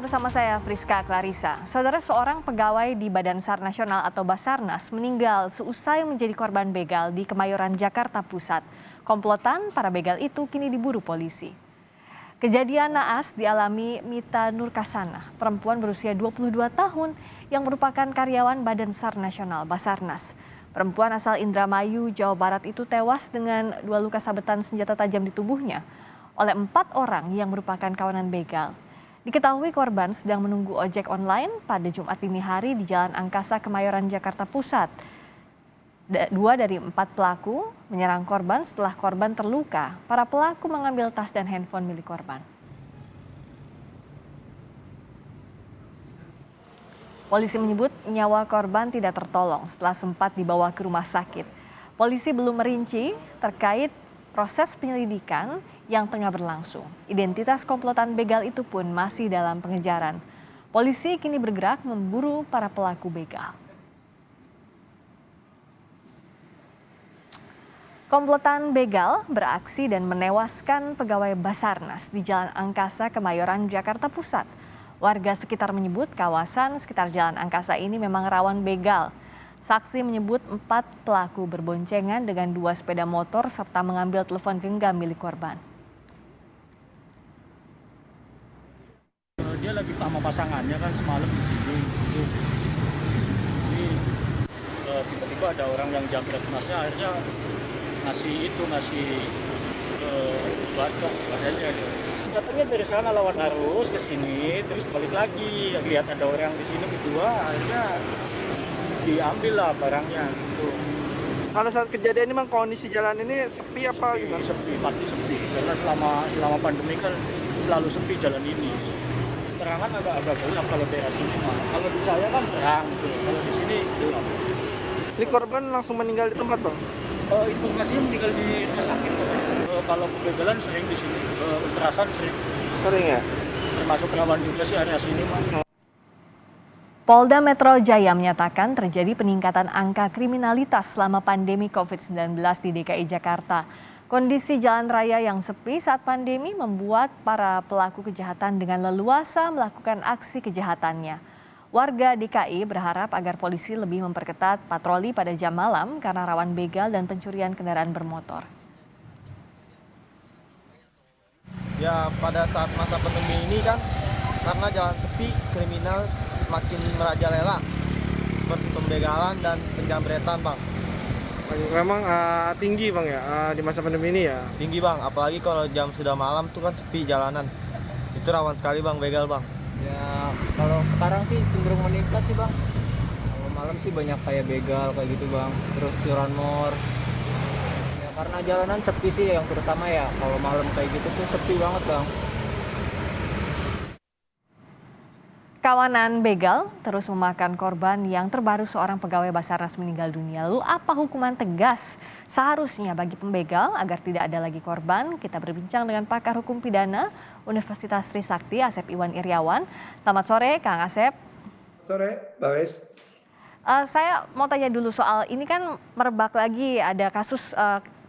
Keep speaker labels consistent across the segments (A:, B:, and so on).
A: bersama saya Friska Clarissa. Saudara, seorang pegawai di Badan SAR Nasional atau Basarnas meninggal seusai menjadi korban begal di Kemayoran, Jakarta Pusat. Komplotan para begal itu kini diburu polisi. Kejadian naas dialami Mita Nurkasana, perempuan berusia 22 tahun yang merupakan karyawan Badan SAR Nasional Basarnas. Perempuan asal Indramayu, Jawa Barat itu tewas dengan 2 luka sabetan senjata tajam di tubuhnya oleh 4 orang yang merupakan kawanan begal. Diketahui korban sedang menunggu ojek online pada Jumat dini hari di Jalan Angkasa, Kemayoran, Jakarta Pusat. 2 dari 4 pelaku menyerang korban setelah korban terluka. Para pelaku mengambil tas dan handphone milik korban. Polisi menyebut nyawa korban tidak tertolong setelah sempat dibawa ke rumah sakit. Polisi belum merinci terkait proses penyelidikan yang tengah berlangsung. Identitas komplotan begal itu pun masih dalam pengejaran. Polisi kini bergerak memburu para pelaku begal. Komplotan begal beraksi dan menewaskan pegawai Basarnas di Jalan Angkasa, Kemayoran, Jakarta Pusat. Warga sekitar menyebut kawasan sekitar Jalan Angkasa ini memang rawan begal. Saksi menyebut 4 pelaku berboncengan dengan 2 sepeda motor serta mengambil telepon genggam milik korban.
B: Dia lagi sama pasangannya kan semalam di sini. Jadi tiba-tiba ada orang yang jambret masnya, akhirnya ngasih batok badannya. Datangnya dari sana lawan arus ke sini, terus balik lagi. Lihat ada orang di sini berdua, akhirnya diambil lah barangnya. Gitu.
C: Kalau saat kejadian ini memang kondisi jalan ini sepi apa gimana?
B: Sepi, pasti sepi. Karena selama pandemi kan selalu sepi jalan ini. Terangan agak gelap kalau daerah sini. Kalau di saya kan terang, gitu. Kalau di sini gelap.
C: Ini korban langsung meninggal di tempat, Bang?
B: Informasinya meninggal di rumah sakit. Kalau kebegalan sering di sini, kekerasan sering.
C: Sering ya?
B: Termasuk rawan juga sih area sini, Pak.
A: Polda Metro Jaya menyatakan terjadi peningkatan angka kriminalitas selama pandemi COVID-19 di DKI Jakarta. Kondisi jalan raya yang sepi saat pandemi membuat para pelaku kejahatan dengan leluasa melakukan aksi kejahatannya. Warga DKI berharap agar polisi lebih memperketat patroli pada jam malam karena rawan begal dan pencurian kendaraan bermotor.
D: Ya, pada saat masa pandemi ini kan karena jalan sepi, kriminal semakin merajalela seperti pembegalan dan penjambretan, Bang.
C: Memang tinggi, Bang, ya di masa pandemi ini ya?
D: Tinggi, Bang, apalagi kalau jam sudah malam tuh kan sepi jalanan. Itu rawan sekali, Bang, begal, Bang.
E: Ya, kalau sekarang sih cenderung meningkat sih, Bang. Kalau malam sih banyak kayak begal kayak gitu, Bang. Terus curanmor. Ya karena jalanan sepi sih yang terutama ya. Kalau malam kayak gitu tuh sepi banget, Bang.
A: Kawanan begal terus memakan korban. Yang terbaru seorang pegawai Basarnas meninggal dunia. Lalu apa hukuman tegas seharusnya bagi pembegal agar tidak ada lagi korban? Kita berbincang dengan pakar hukum pidana Universitas Trisakti, Asep Iwan Iryawan. Selamat sore, Kang Asep.
F: Sore, Mbak Wes.
A: Saya mau tanya dulu soal ini kan merebak lagi ada kasus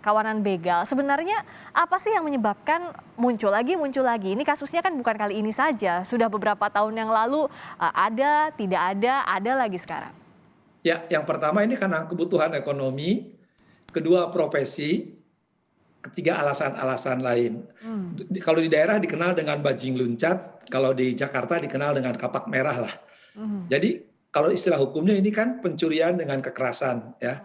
A: kawanan begal. Sebenarnya apa sih yang menyebabkan muncul lagi? Ini kasusnya kan bukan kali ini saja. Sudah beberapa tahun yang lalu ada, tidak ada lagi sekarang.
F: Ya, yang pertama ini karena kebutuhan ekonomi, kedua profesi, ketiga alasan-alasan lain. Kalau di daerah dikenal dengan bajing luncat, kalau di Jakarta dikenal dengan kapak merah lah. Jadi kalau istilah hukumnya ini kan pencurian dengan kekerasan, ya.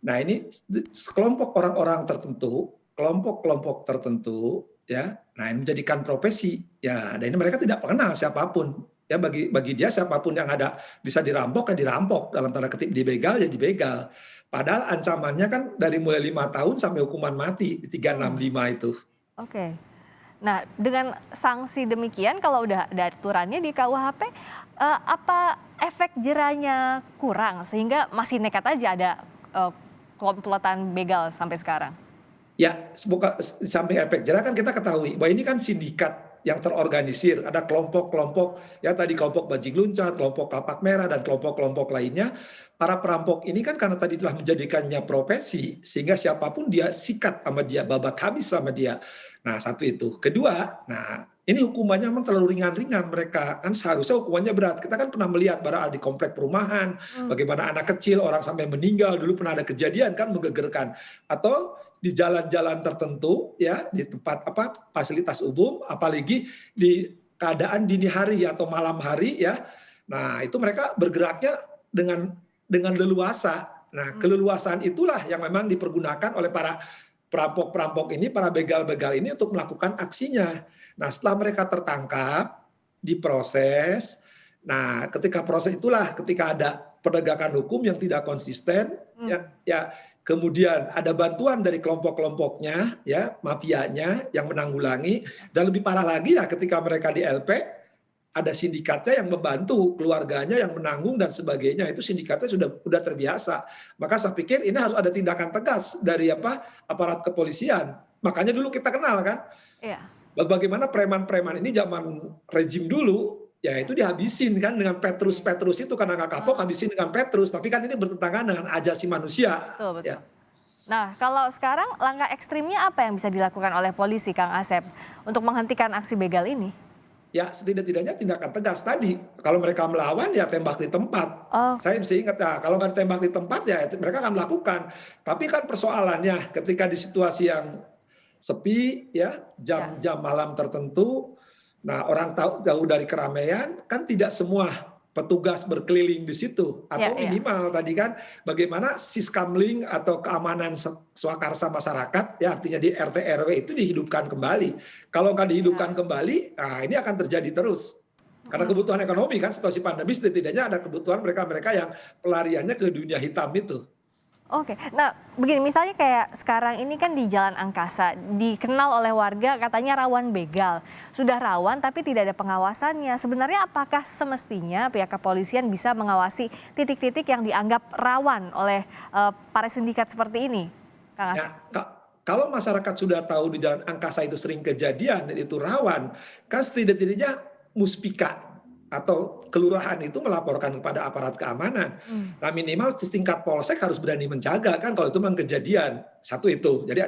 F: Nah, ini sekelompok orang-orang tertentu, kelompok-kelompok tertentu, ya. Nah, ini menjadikan profesi, ya. Dan ini mereka tidak mengenal siapapun, ya. Bagi dia siapapun yang ada bisa dirampok, ya dirampok. Dalam tanda kutip dibegal, ya dibegal. Padahal ancamannya kan dari mulai 5 tahun sampai hukuman mati di 365 itu.
A: Oke. Nah, dengan sanksi demikian, kalau udah ada aturannya di KUHP, apa efek jerahnya kurang sehingga masih nekat aja ada komplotan begal sampai sekarang?
F: Ya, sampai efek jerah kan kita ketahui bahwa ini kan sindikat yang terorganisir, ada kelompok-kelompok, ya tadi kelompok bajing luncat, kelompok kapak merah, dan kelompok-kelompok lainnya. Para perampok ini kan karena tadi telah menjadikannya profesi, sehingga siapapun dia sikat sama dia, babak habis sama dia. Nah, satu itu. Kedua, nah ini hukumannya memang terlalu ringan-ringan mereka. Kan seharusnya hukumannya berat. Kita kan pernah melihat di komplek perumahan, bagaimana anak kecil, orang sampai meninggal, dulu pernah ada kejadian kan menggegerkan. Atau di jalan-jalan tertentu, ya di tempat fasilitas umum, apalagi di keadaan dini hari atau malam hari, ya. Nah itu mereka bergeraknya dengan leluasa. Nah keleluasaan itulah yang memang dipergunakan oleh para perampok-perampok ini, para begal-begal ini untuk melakukan aksinya. Nah, setelah mereka tertangkap, diproses. Nah, ketika proses itulah, ketika ada penegakan hukum yang tidak konsisten, ya kemudian ada bantuan dari kelompok-kelompoknya, ya mafianya yang menanggulangi, dan lebih parah lagi ya ketika mereka di LP, ada sindikatnya yang membantu, keluarganya yang menanggung dan sebagainya. Itu sindikatnya sudah terbiasa. Maka saya pikir ini harus ada tindakan tegas dari aparat kepolisian. Makanya dulu kita kenal kan, bagaimana preman-preman ini zaman rejim dulu, ya itu dihabisin kan dengan Petrus itu, karena nggak kapok habisin dengan Petrus. Tapi kan ini bertentangan dengan ajasi manusia.
A: Betul.
F: Ya.
A: Nah, kalau sekarang langkah ekstrimnya apa yang bisa dilakukan oleh polisi, Kang Asep, untuk menghentikan aksi begal ini?
F: Ya setidak-tidaknya tindakan tegas tadi. Kalau mereka melawan ya tembak di tempat. Saya masih ingat ya, kalau nggak ditembak di tempat ya mereka akan melakukan. Tapi kan persoalannya ketika di situasi yang sepi, ya jam-jam malam tertentu, nah orang jauh dari keramaian, kan tidak semua petugas berkeliling di situ, atau minimal tadi kan bagaimana siskamling atau keamanan swakarsa masyarakat, ya artinya di RT RW itu dihidupkan kembali. Kalau nggak dihidupkan kembali, nah ini akan terjadi terus. Karena kebutuhan ekonomi kan, situasi pandemi setidaknya ada kebutuhan mereka-mereka yang pelariannya ke dunia hitam itu.
A: Oke, nah begini, misalnya kayak sekarang ini kan di Jalan Angkasa, dikenal oleh warga katanya rawan begal. Sudah rawan tapi tidak ada pengawasannya. Sebenarnya apakah semestinya pihak kepolisian bisa mengawasi titik-titik yang dianggap rawan oleh para sindikat seperti ini, Kang Asep?
F: Ya, kalau masyarakat sudah tahu di Jalan Angkasa itu sering kejadian dan itu rawan, kan setidaknya muspika atau kelurahan itu melaporkan kepada aparat keamanan. Nah minimal di tingkat polsek harus berani menjaga kan kalau itu memang kejadian. Satu itu. Jadi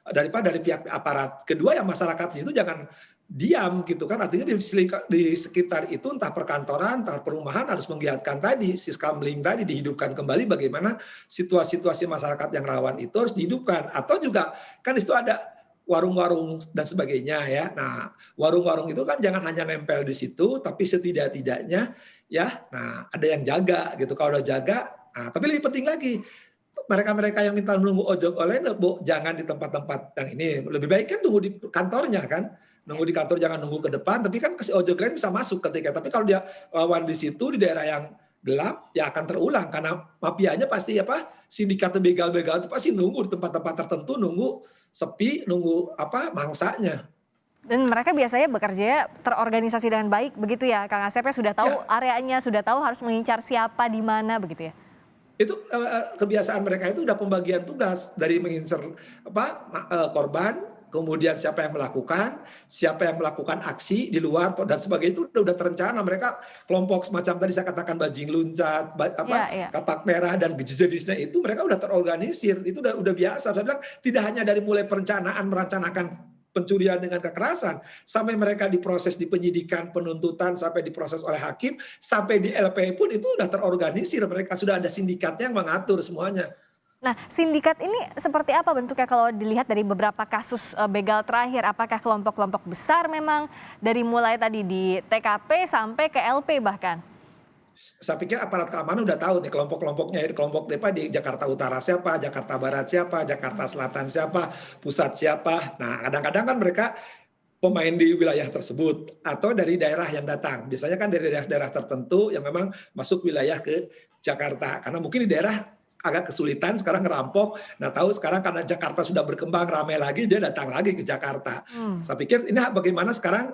F: daripada dari pihak aparat. Kedua ya masyarakat di situ jangan diam gitu kan. Artinya di sekitar itu entah perkantoran, entah perumahan harus menggiatkan tadi. Siskamling tadi dihidupkan kembali bagaimana situasi-situasi masyarakat yang rawan itu harus dihidupkan. Atau juga kan di situ ada warung-warung dan sebagainya ya. Nah, warung-warung itu kan jangan hanya nempel di situ, tapi setidak-tidaknya ya, nah ada yang jaga gitu. Kalau udah jaga, nah, tapi lebih penting lagi mereka-mereka yang minta menunggu ojek online, jangan di tempat-tempat yang ini. Lebih baik kan tunggu di kantornya kan. Nunggu di kantor, jangan nunggu ke depan. Tapi kan ojek online bisa masuk ketika. Tapi kalau dia lawan di situ di daerah yang gelap, ya akan terulang karena mafianya pasti sindikat begal-begal itu pasti nunggu di tempat-tempat tertentu, nunggu sepi, nunggu mangsanya.
A: Dan mereka biasanya bekerja terorganisasi dengan baik begitu ya, Kang Asep, sudah tahu areanya, sudah tahu harus mengincar siapa di mana begitu ya.
F: Itu kebiasaan mereka itu udah pembagian tugas dari mengincar korban, kemudian siapa yang melakukan aksi di luar dan sebagainya itu udah terencana. Mereka kelompok semacam tadi saya katakan bajing luncat, kapak merah dan jenisnya itu mereka udah terorganisir. Itu udah biasa. Saya bilang tidak hanya dari mulai perencanaan merencanakan pencurian dengan kekerasan sampai mereka diproses di penyidikan, penuntutan sampai diproses oleh hakim, sampai di LP pun itu udah terorganisir. Mereka sudah ada sindikatnya yang mengatur semuanya.
A: Nah, sindikat ini seperti apa bentuknya kalau dilihat dari beberapa kasus begal terakhir? Apakah kelompok-kelompok besar memang dari mulai tadi di TKP sampai ke LP bahkan?
F: Saya pikir aparat keamanan udah tahu nih kelompok-kelompoknya, kelompok di Jakarta Utara siapa, Jakarta Barat siapa, Jakarta Selatan siapa, Pusat siapa. Nah, kadang-kadang kan mereka pemain di wilayah tersebut atau dari daerah yang datang. Biasanya kan dari daerah-daerah tertentu yang memang masuk wilayah ke Jakarta. Karena mungkin di daerah agak kesulitan sekarang ngerampok. Nah tahu sekarang karena Jakarta sudah berkembang ramai lagi, dia datang lagi ke Jakarta. Saya pikir ini bagaimana sekarang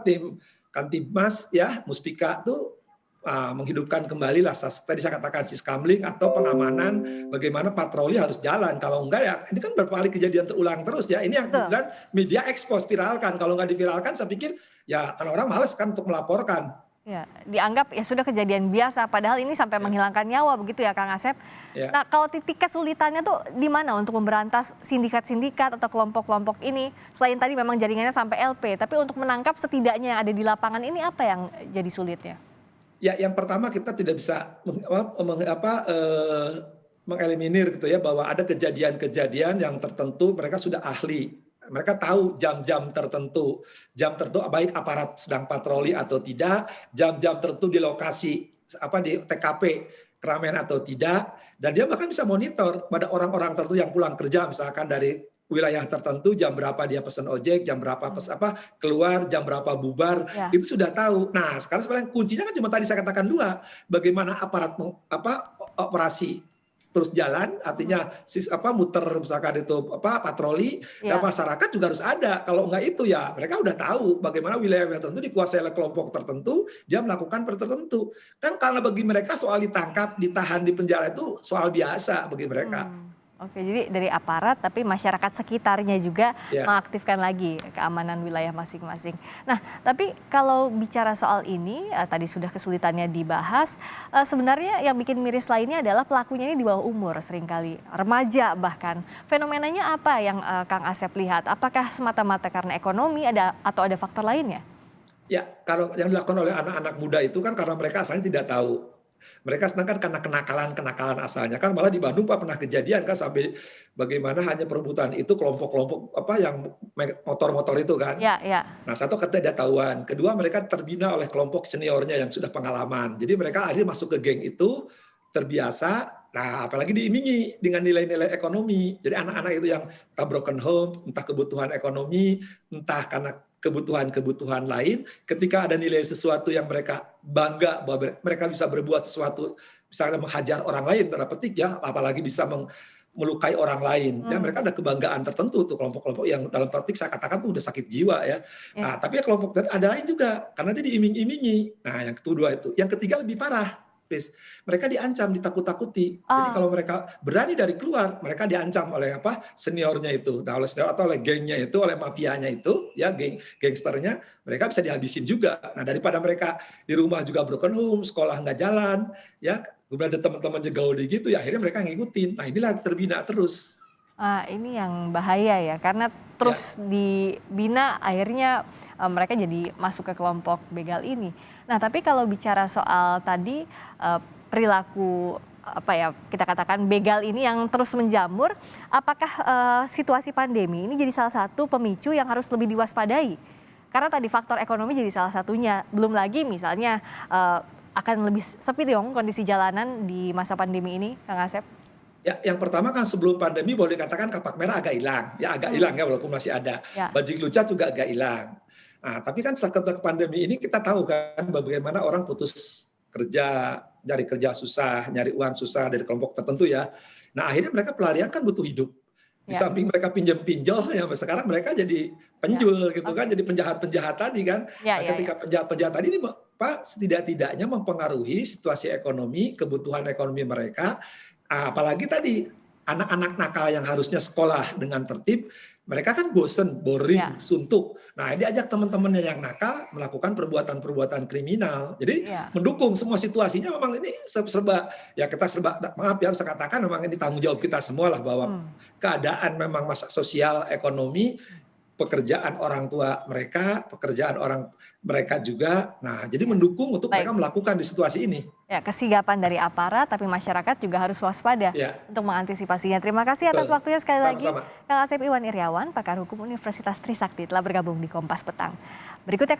F: tim Kantibmas ya Muspika tuh menghidupkan kembali lah tadi saya katakan siskamling atau pengamanan, bagaimana patroli harus jalan. Kalau enggak ya ini kan berkali kejadian terulang terus ya. Ini yang kemudian media ekspos viralkan. Kalau nggak diviralkan saya pikir ya karena orang malas kan untuk melaporkan.
A: Ya, dianggap ya sudah kejadian biasa, padahal ini sampai menghilangkan nyawa begitu ya Kang Asep.
F: Ya.
A: Nah, kalau titik kesulitannya tuh di mana untuk memberantas sindikat-sindikat atau kelompok-kelompok ini? Selain tadi memang jaringannya sampai LP, tapi untuk menangkap setidaknya yang ada di lapangan ini apa yang jadi sulitnya?
F: Ya, yang pertama kita tidak bisa mengeliminir gitu ya, bahwa ada kejadian-kejadian yang tertentu mereka sudah ahli. Mereka tahu jam-jam tertentu baik aparat sedang patroli atau tidak, jam-jam tertentu di lokasi di TKP keramaian atau tidak, dan dia bahkan bisa monitor pada orang-orang tertentu yang pulang kerja misalkan dari wilayah tertentu, jam berapa dia pesan ojek, jam berapa keluar, jam berapa bubar,
A: Ya.
F: itu sudah tahu. Nah, sekarang sebenarnya kuncinya kan cuma tadi saya katakan dua, bagaimana aparat operasi terus jalan, artinya muter misalkan itu patroli, dan
A: Ya.
F: masyarakat juga harus ada. Kalau enggak itu ya mereka udah tahu bagaimana wilayah tertentu dikuasai oleh kelompok tertentu, dia melakukan tertentu. Kan karena bagi mereka soal ditangkap, ditahan di penjara itu soal biasa bagi mereka.
A: Oke, jadi dari aparat tapi masyarakat sekitarnya juga
F: Ya.
A: mengaktifkan lagi keamanan wilayah masing-masing. Nah, tapi kalau bicara soal ini, tadi sudah kesulitannya dibahas, sebenarnya yang bikin miris lainnya adalah pelakunya ini di bawah umur seringkali, remaja bahkan. Fenomenanya apa yang Kang Asep lihat? Apakah semata-mata karena ekonomi atau ada faktor lainnya?
F: Ya, kalau yang dilakukan oleh anak-anak muda itu kan karena mereka asalnya tidak tahu. Mereka senang kan karena kenakalan asalnya, kan malah di Bandung Pak pernah kejadian kan sampai bagaimana hanya perebutan itu kelompok-kelompok yang motor-motor itu kan.
A: Ya, ya.
F: Nah, satu tidak tahuan, kedua mereka terbina oleh kelompok seniornya yang sudah pengalaman. Jadi mereka akhirnya masuk ke geng itu terbiasa. Nah, apalagi diimingi dengan nilai-nilai ekonomi. Jadi anak-anak itu yang entah broken home, entah kebutuhan ekonomi, entah karena kebutuhan lain, ketika ada nilai sesuatu yang mereka bangga bahwa mereka bisa berbuat sesuatu, misalnya menghajar orang lain, tanda petik ya, apalagi bisa melukai orang lain. Ya, mereka ada kebanggaan tertentu tuh kelompok-kelompok yang dalam petik saya katakan tuh udah sakit jiwa ya. Nah, tapi ya kelompok ada lain juga karena dia diiming-imingi. Nah, yang kedua itu. Yang ketiga lebih parah. Mereka diancam, ditakut-takuti. Jadi kalau mereka berani dari keluar, mereka diancam oleh seniornya itu. Nah, oleh senior atau oleh gengnya itu, oleh mafianya itu, ya gangsternya, mereka bisa dihabisin juga. Nah, daripada mereka di rumah juga broken home, sekolah nggak jalan, ya kemudian ada teman-teman gauli gitu, ya akhirnya mereka ngikutin. Nah, inilah terbina terus.
A: Ini yang bahaya ya, karena terus dibina akhirnya mereka jadi masuk ke kelompok begal ini. Nah, tapi kalau bicara soal tadi perilaku kita katakan begal ini yang terus menjamur, apakah situasi pandemi ini jadi salah satu pemicu yang harus lebih diwaspadai? Karena tadi faktor ekonomi jadi salah satunya. Belum lagi misalnya akan lebih sepi dong kondisi jalanan di masa pandemi ini, Kang Asep.
F: Ya, yang pertama kan sebelum pandemi boleh dikatakan kapak merah agak hilang. Ya agak hilang ya walaupun masih ada.
A: Ya.
F: Bajing lucat juga agak hilang. Nah, tapi kan setelah pandemi ini kita tahu kan bagaimana orang putus kerja, nyari kerja susah, nyari uang susah dari kelompok tertentu ya. Nah, akhirnya mereka pelarian kan butuh hidup. Di samping mereka pinjam-pinjol, ya sekarang mereka jadi penjul gitu kan, jadi penjahat-penjahat tadi kan. Ketika penjahat-penjahat tadi ini setidak-tidaknya mempengaruhi situasi ekonomi, kebutuhan ekonomi mereka. Apalagi tadi anak-anak nakal yang harusnya sekolah dengan tertib, mereka kan bosen, boring, suntuk. Nah, diajak teman-temannya yang nakal melakukan perbuatan-perbuatan kriminal. Jadi mendukung semua situasinya memang ini serba, ya kita serba, maaf ya harus saya katakan memang ini tanggung jawab kita semua lah bahwa keadaan memang masa sosial, ekonomi, pekerjaan orang tua mereka, pekerjaan orang mereka juga. Nah, jadi mendukung untuk mereka melakukan di situasi ini.
A: Ya, kesigapan dari aparat, tapi masyarakat juga harus waspada untuk mengantisipasinya. Terima kasih atas waktunya sekali lagi. Kang Asep Iwan Iryawan, pakar hukum Universitas Trisakti telah bergabung di Kompas Petang. Berikutnya kami